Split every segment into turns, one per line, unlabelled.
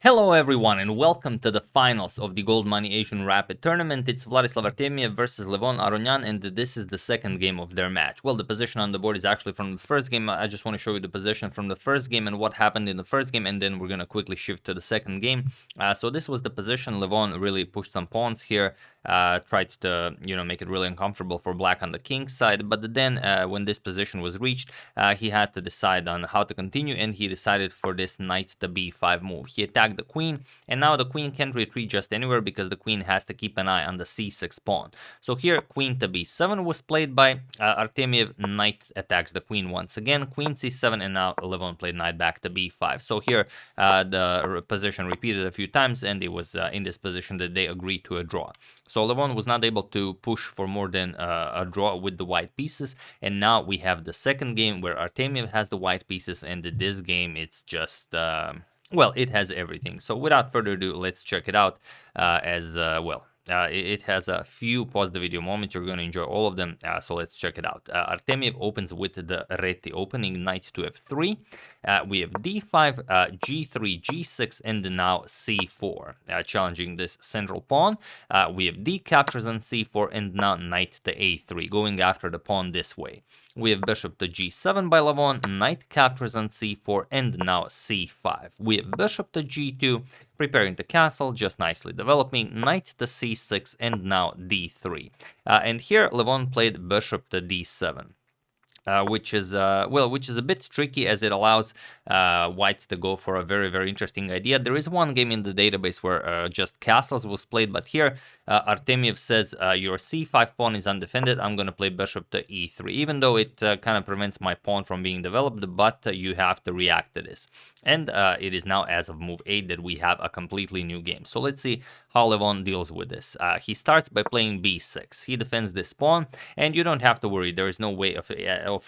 Hello everyone and welcome to the finals of the Goldmoney Asian Rapid Tournament. It's Vladislav Artemiev versus Levon Aronian, and this is the second game of their match. Well, the position on the board is actually from the first game. I just want to show you the position from the first game and what happened in the first game, and then we're going to quickly shift to the second game. So this was the position. Levon really pushed some pawns here, tried to, make it really uncomfortable for black on the king's side, but then when this position was reached, he had to decide on how to continue, and he decided for this knight to b5 move. He attacked the queen, and now the queen can't retreat just anywhere because the queen has to keep an eye on the c6 pawn. So here queen to b7 was played by Artemiev. Knight attacks the queen once again, queen c7, and now Levon played knight back to b5. So here the position repeated a few times, and it was in this position that they agreed to a draw. So Levon was not able to push for more than a draw with the white pieces, and now we have the second game where Artemiev has the white pieces, and this game it's just well, it has everything. So without further ado, let's check it out it has a few pause the video moments. You're going to enjoy all of them, so let's check it out. Artemiev opens with the Reti opening, knight to f3. We have d5, g3, g6, and now c4, challenging this central pawn. We have d captures on c4, and now knight to a3, going after the pawn this way. We have bishop to g7 by Levon, knight captures on c4, and now c5. We have bishop to g2, preparing the castle, just nicely developing, knight to c6, and now d3. And here Levon played bishop to d7. Which is a bit tricky, as it allows white to go for a very, very interesting idea. There is one game in the database where just castles was played, but here Artemiev says your c5 pawn is undefended. I'm going to play bishop to e3, even though it kind of prevents my pawn from being developed, but you have to react to this. And it is now, as of move 8, that we have a completely new game. So let's see how Levon deals with this. He starts by playing b6. He defends this pawn, and you don't have to worry. There is no way of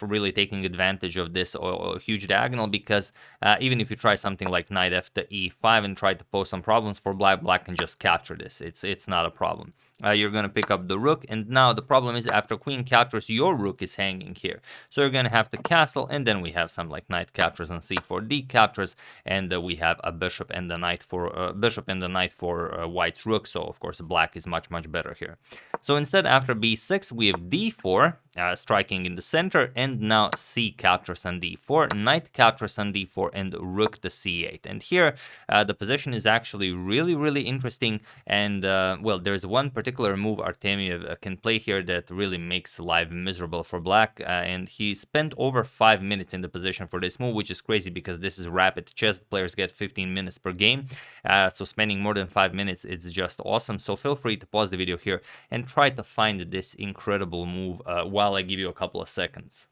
really taking advantage of this or huge diagonal, because even if you try something like knight f to e5 and try to pose some problems for black, black can just capture this. It's not a problem. You're going to pick up the rook, and now the problem is after queen captures, your rook is hanging here. So you're going to have to castle, and then we have some like knight captures on c4, d captures, and we have a bishop and the knight for white's rook. So of course black is much better here. So instead, after b6, we have d4, striking in the center, and now c captures on d4, knight captures on d4, and rook to c8. And here the position is actually really interesting, and well, there's one particular move Artemiev can play here that really makes life miserable for black, and he spent over 5 minutes in the position for this move, which is crazy because this is rapid chess. Players get 15 minutes per game, so spending more than 5 minutes, it's just awesome. So feel free to pause the video here and try to find this incredible move while I give you a couple of seconds.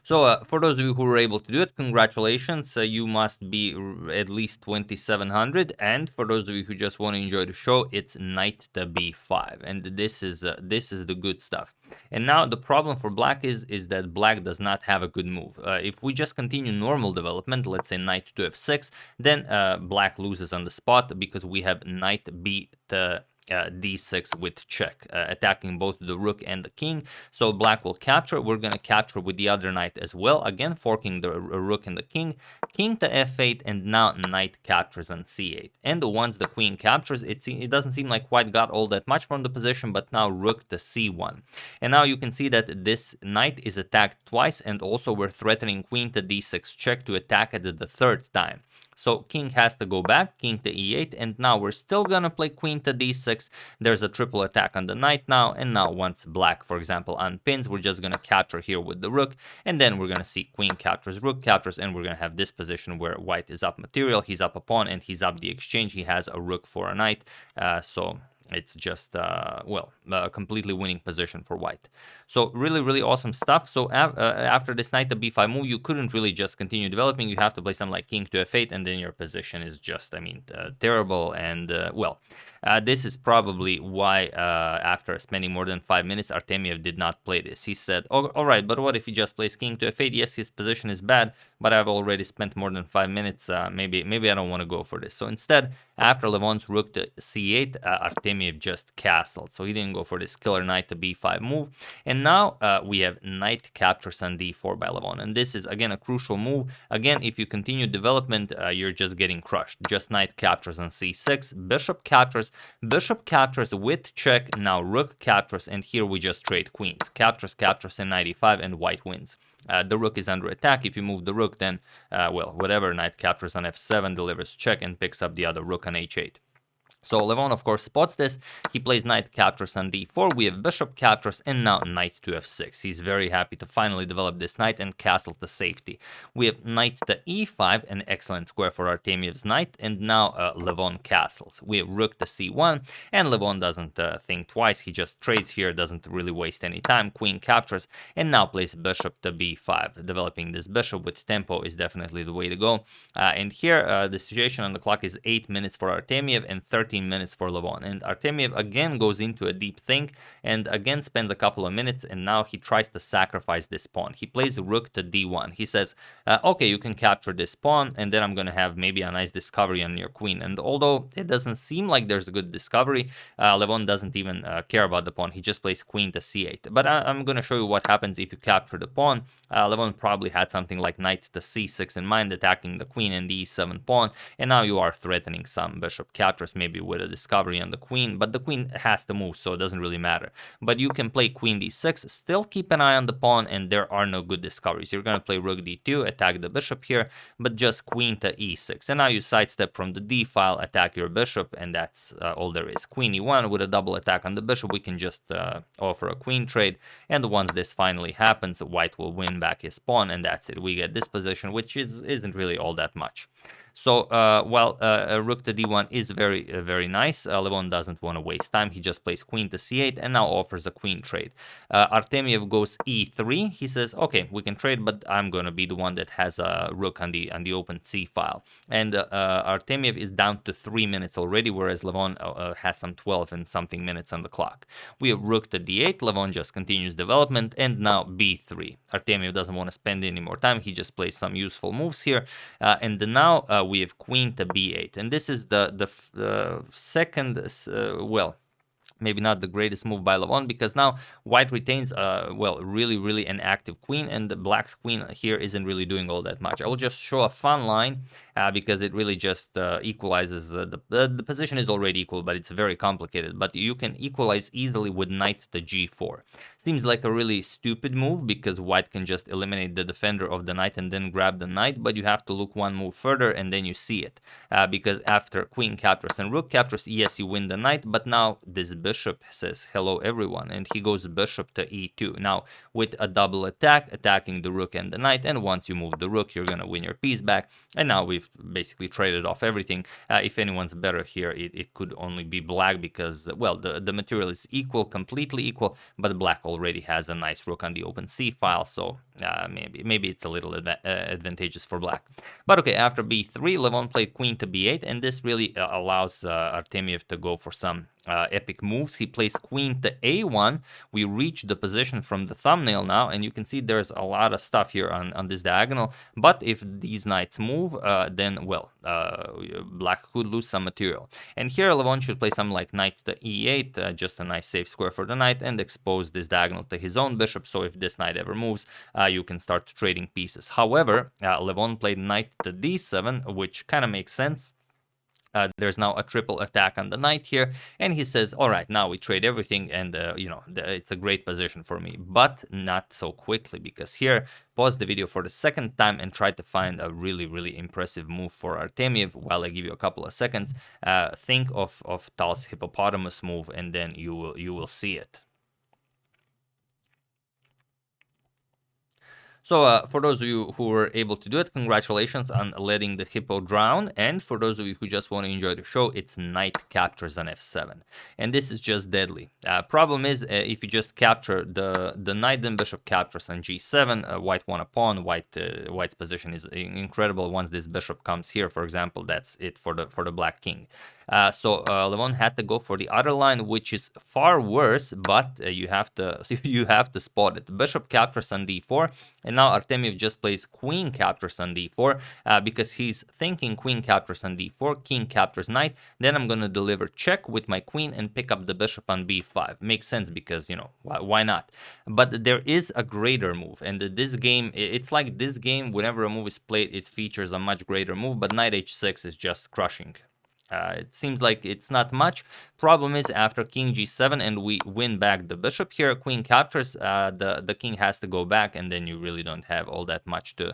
So for those of you who were able to do it, congratulations. You must be at least 2700. And for those of you who just want to enjoy the show, it's knight to b5. And this is the good stuff. And now the problem for black is that black does not have a good move. If we just continue normal development, let's say knight to f6, then black loses on the spot because we have knight b to d6 with check, attacking both the rook and the king. So black will capture. We're going to capture with the other knight as well, again forking the rook and the king. King to f8, and now knight captures on c8. And once the queen captures, it doesn't seem like white got all that much from the position, but now rook to c1. And now you can see that this knight is attacked twice, and also we're threatening queen to d6 check to attack it the third time. So king has to go back, king to e8, and now we're still gonna play queen to d6. There's a triple attack on the knight now, and now once black, for example, unpins, we're just gonna capture here with the rook, and then we're gonna see queen captures, rook captures, and we're gonna have this position where white is up material, he's up a pawn, and he's up the exchange. He has a rook for a knight, so it's just a completely winning position for white. So really awesome stuff. So after this knight to b5 move, you couldn't really just continue developing. You have to play something like king to f8, and then your position is just, terrible. And this is probably why after spending more than 5 minutes, Artemiev did not play this. He said, all right, but what if he just plays king to f8? Yes, his position is bad, but I've already spent more than 5 minutes. Maybe I don't want to go for this. So instead, after Levon's rook to c8, Artemiev Artemiev just castled, so he didn't go for this killer knight to b5 move. And now we have knight captures on d4 by Levon, and this is again a crucial move. Again, if you continue development, you're just getting crushed. Just knight captures on c6, bishop captures with check, now rook captures, and here we just trade queens. Captures in knight e5, and white wins. The rook is under attack. If you move the rook, then, well, whatever, knight captures on f7, delivers check, and picks up the other rook on h8. So Levon, of course, spots this. He plays knight captures on d4. We have bishop captures, and now knight to f6. He's very happy to finally develop this knight and castle to safety. We have knight to e5, an excellent square for Artemiev's knight, and now Levon castles. We have rook to c1, and Levon doesn't think twice. He just trades here, doesn't really waste any time. Queen captures, and now plays bishop to b5. Developing this bishop with tempo is definitely the way to go. And here, the situation on the clock is 8 minutes for Artemiev and 13 minutes for Levon. And Artemiev again goes into a deep think and again spends a couple of minutes, and now he tries to sacrifice this pawn. He plays rook to d1. He says, okay, you can capture this pawn, and then I'm going to have maybe a nice discovery on your queen. And although it doesn't seem like there's a good discovery, Levon doesn't even care about the pawn. He just plays queen to c8. But I'm going to show you what happens if you capture the pawn. Levon probably had something like knight to c6 in mind, attacking the queen and the e7 pawn, and now you are threatening some bishop captures, maybe with a discovery on the queen, but the queen has to move, so it doesn't really matter. But you can play queen d6, still keep an eye on the pawn, and there are no good discoveries. You're going to play rook d2, attack the bishop here, but just queen to e6. And now you sidestep from the d file, attack your bishop, and that's all there is. Queen e1 with a double attack on the bishop, we can just offer a queen trade, and once this finally happens, white will win back his pawn, and that's it. We get this position, which isn't really all that much. So while rook to d1 is very nice, Levon doesn't want to waste time. He just plays queen to c8 and now offers a queen trade. Artemiev goes e3. He says, okay, we can trade, but I'm going to be the one that has a rook on the open c file. And Artemiev is down to 3 minutes already, whereas Levon has some 12 and something minutes on the clock. We have rook to d8. Levon just continues development, and now b3. Artemiev doesn't want to spend any more time. He just plays some useful moves here, and now we have queen to b8, and this is the second, well, maybe not the greatest move by Levon, because now white retains, well, really an active queen, and the black's queen here isn't really doing all that much. I will just show a fun line, because it really just equalizes. The position is already equal, but it's very complicated. But you can equalize easily with knight to g4. Seems like a really stupid move, because white can just eliminate the defender of the knight and then grab the knight, but you have to look one move further and then you see it. Because after queen captures and rook captures, yes, you win the knight, but now this bishop says hello everyone, and he goes bishop to e2. Now with a double attack, attacking the rook and the knight, and once you move the rook, you're gonna win your piece back. And now we've basically traded off everything. If anyone's better here, it could only be black, because, well, the material is equal, completely equal, but black already has a nice rook on the open c file, so maybe it's a little advantageous for black. But okay, after b3, Levon played queen to b8, and this really allows Artemiev to go for some epic moves. He plays queen to a1. We reach the position from the thumbnail now, and you can see there's a lot of stuff here on this diagonal, but if these knights move, then, well, black could lose some material. And here Levon should play something like knight to e8, just a nice safe square for the knight, and expose this diagonal to his own bishop, so if this knight ever moves, you can start trading pieces. However, Levon played knight to d7, which kind of makes sense. There's now a triple attack on the knight here, and he says, all right, now we trade everything, and you know, it's a great position for me, but not so quickly, because here, pause the video for the second time and try to find a really impressive move for Artemiev while I give you a couple of seconds. Think of Tal's hippopotamus move, and then you will see it. So for those of you who were able to do it, congratulations on letting the hippo drown. And for those of you who just want to enjoy the show, it's knight captures on f7. And this is just deadly. Problem is, if you just capture the knight, then bishop captures on g7. White won a pawn. White's position is incredible. Once this bishop comes here, for example, that's it for the black king. Levon had to go for the other line, which is far worse, but you have to you have to spot it. Bishop captures on d4, and now Artemiev just plays queen captures on d4 because he's thinking queen captures on d4, king captures knight, then I'm gonna deliver check with my queen and pick up the bishop on b5. Makes sense because, you know, why not? But there is a greater move, and this game, it's like this game, whenever a move is played, it features a much greater move, but knight h6 is just crushing. It seems like it's not much. Problem is, after king g7 and we win back the bishop here, queen captures, the king has to go back, and then you really don't have all that much to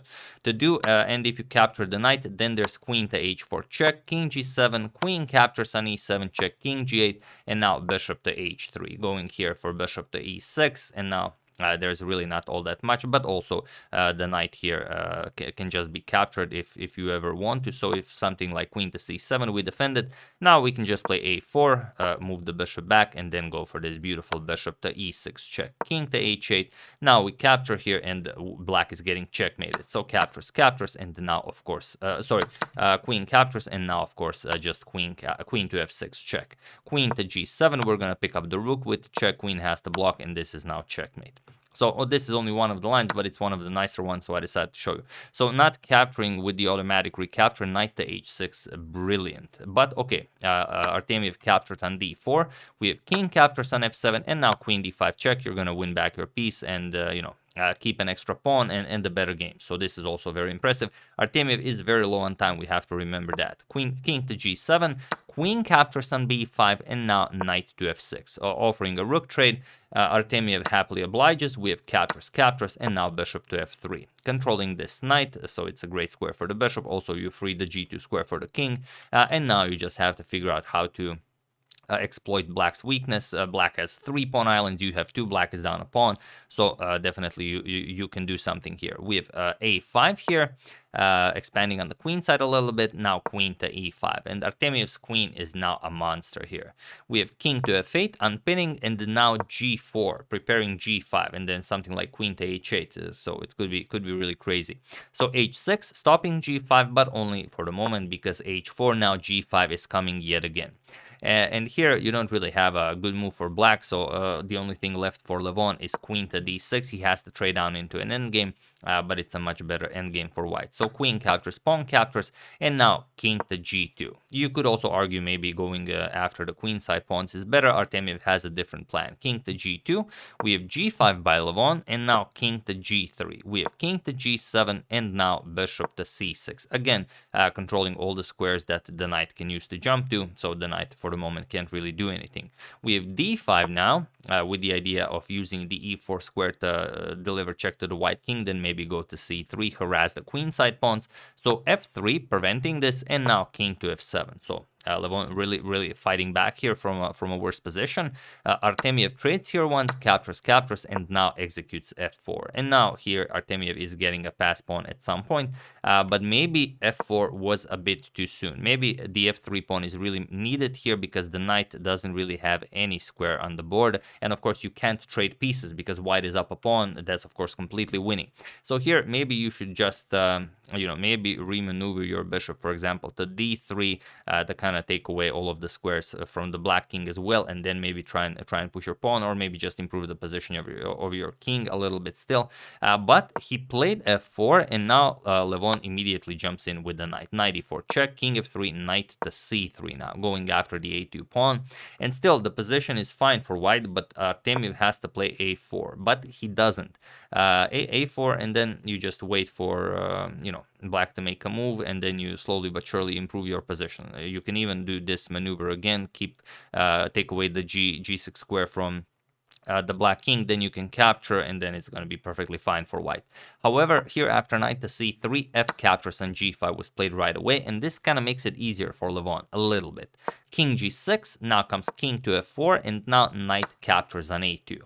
do. And if you capture the knight, then there's queen to h4 check, king g7, queen captures on e7 check, king g8, and now bishop to h3, going here for bishop to e6, and now there's really not all that much, but also the knight here can just be captured if you ever want to. So if something like queen to c7, we defend it. Now we can just play a4, move the bishop back, and then go for this beautiful bishop to e6 check, king to h8. Now we capture here, and black is getting checkmated. So captures, and now of course, queen captures, and now of course just queen to f6 check, queen to g7. We're gonna pick up the rook with check, queen has to block, and this is now checkmate. So this is only one of the lines, but it's one of the nicer ones, so I decided to show you. So not capturing with the automatic recapture, knight to h6, brilliant. But okay, Artemiev captured on d4. We have king captures on f7, and now queen d5 check. You're going to win back your piece and, keep an extra pawn and end the better game. So this is also very impressive. Artemiev is very low on time. We have to remember that. King to g7, queen captures on b5, and now knight to f6, offering a rook trade. Artemiev happily obliges. We have captures, and now bishop to f3, controlling this knight. So it's a great square for the bishop. Also, you free the g2 square for the king, and now you just have to figure out how to exploit black's weakness. Black has 3 pawn islands, you have 2, black is down a pawn, so definitely you can do something here. We have a5 here, expanding on the queen side a little bit. Now queen to e5, and Artemiev's queen is now a monster here. We have king to f8, unpinning, and now g4, preparing g5, and then something like queen to h8. So it could be really crazy. So h6, stopping g5, but only for the moment, because h4, now g5 is coming yet again. And here you don't really have a good move for black, so the only thing left for Levon is queen to d6. He has to trade down into an endgame, but it's a much better endgame for white. So queen captures, pawn captures, and now king to g2. You could also argue maybe going after the queen side pawns is better. Artemiev has a different plan. King to g2, we have g5 by Levon, and now king to g3. We have king to g7, and now bishop to c6. Again, controlling all the squares that the knight can use to jump to, so the knight for the moment can't really do anything. We have d5 now, with the idea of using the e4 square to deliver check to the white king, then maybe go to c3, harass the queen side pawns. So f3, preventing this, and now king to f7. So Levon really fighting back here from a worse position. Artemiev trades here once, captures, and now executes f4. And now here Artemiev is getting a pass pawn at some point, but maybe f4 was a bit too soon. Maybe the f3 pawn is really needed here because the knight doesn't really have any square on the board, and of course you can't trade pieces because white is up a pawn. That's of course completely winning. So here maybe you should just maybe remaneuver your bishop, for example, to d3, to kind of take away all of the squares from the black king as well, and then maybe try and push your pawn, or maybe just improve the position of your king a little bit still. But he played f4, and now Levon immediately jumps in with the knight. Knight e4 check, king f3, knight to c3 now, going after the a2 pawn. And still the position is fine for white, but Artemiev has to play a4, but he doesn't. A4, and then you just wait for black to make a move, and then you slowly but surely improve your position. You can even do this maneuver again, take away the g6 square from the black king, then you can capture, and then it's going to be perfectly fine for white. However, here after knight to c3, f captures and g5 was played right away, and this kind of makes it easier for Levon a little bit. King g6, now comes king to f4, and now knight captures on a2.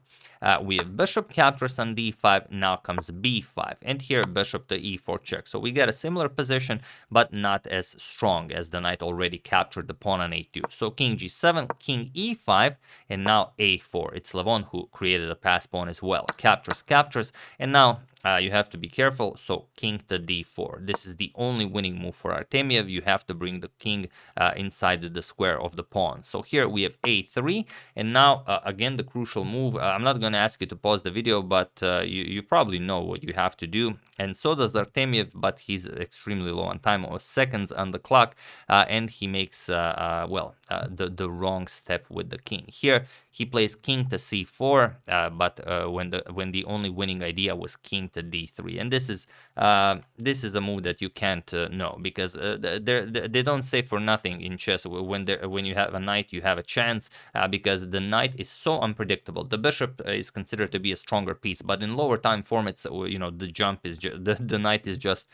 We have bishop captures on d5, now comes b5, and here bishop to e4 check. So we get a similar position, but not as strong, as the knight already captured the pawn on a2. So king g7, king e5, and now a4. It's Levon who created a pass pawn as well. Captures, and now you have to be careful. So king to d4. This is the only winning move for Artemiev. You have to bring the king inside the square of the pawn. So here we have a3, and now again the crucial move. I'm not going to ask you to pause the video, but you probably know what you have to do, and so does Artemiev, but he's extremely low on time, or seconds on the clock, and he makes the wrong step with the king. Here he plays king to c4, but when the only winning idea was king to d3, and this is a move that you can't know, because they don't say for nothing in chess, when you have a knight you have a chance, because the knight is so unpredictable. The bishop is considered to be a stronger piece, but in lower time formats, the jump is the knight is just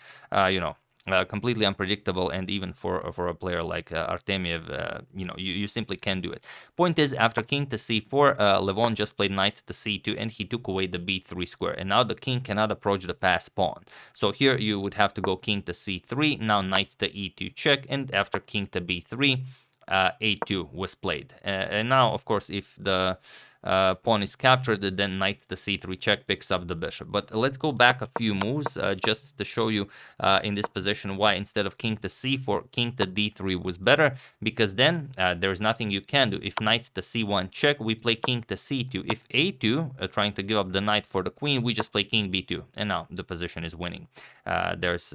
completely unpredictable, and even for a player like Artemiev, you simply can't do it. Point is, after king to c4, Levon just played knight to c2, and he took away the b3 square, and now the king cannot approach the passed pawn. So here you would have to go king to c3, now knight to e2 check, and after king to b3, a2 was played. And now, of course, if the pawn is captured, then knight to c3 check picks up the bishop. But let's go back a few moves just to show you in this position why instead of king to c4, king to d3 was better, because then there's nothing you can do. If knight to c1 check, we play king to c2. If a2, trying to give up the knight for the queen, we just play king b2, and now the position is winning. There's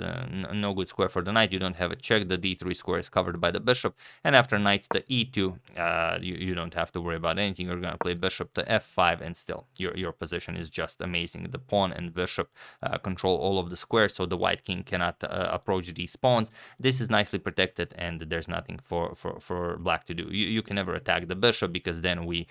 no good square for the knight. You don't have a check. The d3 square is covered by the bishop, and after knight to e2, you don't have to worry about anything. You're going to play bishop to f5, and still your position is just amazing. The pawn and bishop control all of the squares, so the white king cannot approach these pawns. This is nicely protected, and there's nothing for black to do. You can never attack the bishop, because then we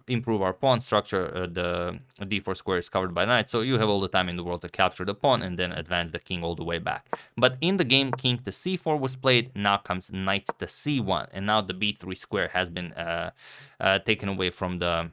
improve our pawn structure. The d4 square is covered by knight, so you have all the time in the world to capture the pawn and then advance the king all the way back. But in the game, king to c4 was played. Now comes knight to c1, and now the b3 square has been taken away from the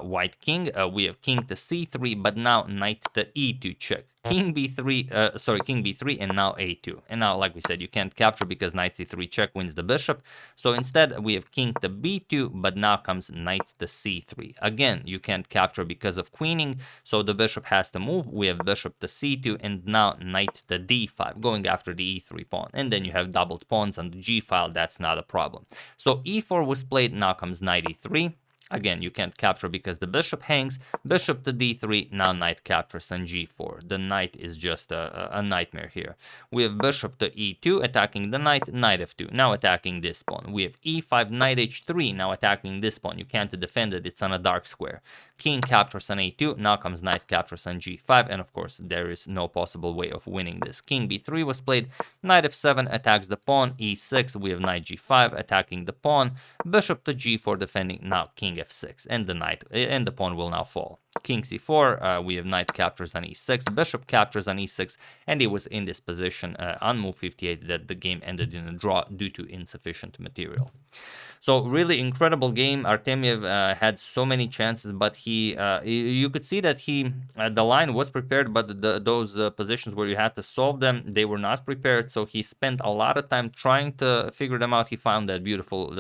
white king. We have king to c3, but now knight to e2 check. King b3, and now a2. And now, like we said, you can't capture because knight c3 check wins the bishop. So instead, we have king to b2, but now comes knight to c3. Again, you can't capture because of queening, so the bishop has to move. We have bishop to c2, and now knight to d5, going after the e3 pawn. And then you have doubled pawns on the g file. That's not a problem. So e4 was played. Now comes knight e3. Again, you can't capture because the bishop hangs. Bishop to d3, now knight captures on g4. The knight is just a nightmare here. We have bishop to e2, attacking the knight, knight f2, now attacking this pawn. We have e5, knight h3, now attacking this pawn. You can't defend it, it's on a dark square. King captures on a2, now comes knight captures on g5, and of course there is no possible way of winning this. King b3 was played, knight f7 attacks the pawn, e6, we have knight g5 attacking the pawn, bishop to g4 defending, now king f6, and the pawn will now fall. King c4, we have knight captures on e6, bishop captures on e6, and it was in this position on move 58 that the game ended in a draw due to insufficient material. So really incredible game. Artemiev had so many chances, but you could see that the line was prepared, but those positions where you had to solve them, they were not prepared. So he spent a lot of time trying to figure them out. He found that beautiful,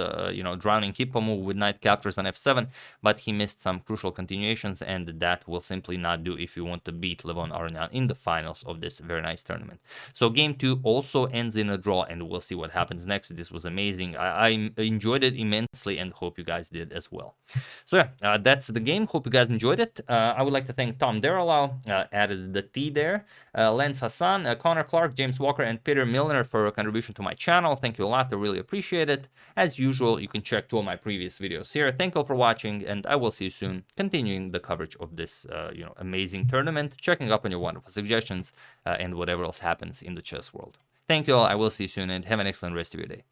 drowning hippo move with knight captures on f7, but he missed some crucial continuations, and that will simply not do if you want to beat Levon Aronian in the finals of this very nice tournament. So game 2 also ends in a draw, and we'll see what happens next. This was amazing. I enjoyed it immensely, and hope you guys did as well. So yeah, that's the game. Hope you guys enjoyed it. I would like to thank Tom Deralau, added the T there, Lance Hassan, Connor Clark, James Walker, and Peter Milner for a contribution to my channel. Thank you a lot. I really appreciate it. As usual, you can check 2 of my previous videos here. Thank you all for watching, and I will see you soon, continuing the coverage of this amazing tournament, checking up on your wonderful suggestions, and whatever else happens in the chess world. Thank you all. I will see you soon, and have an excellent rest of your day.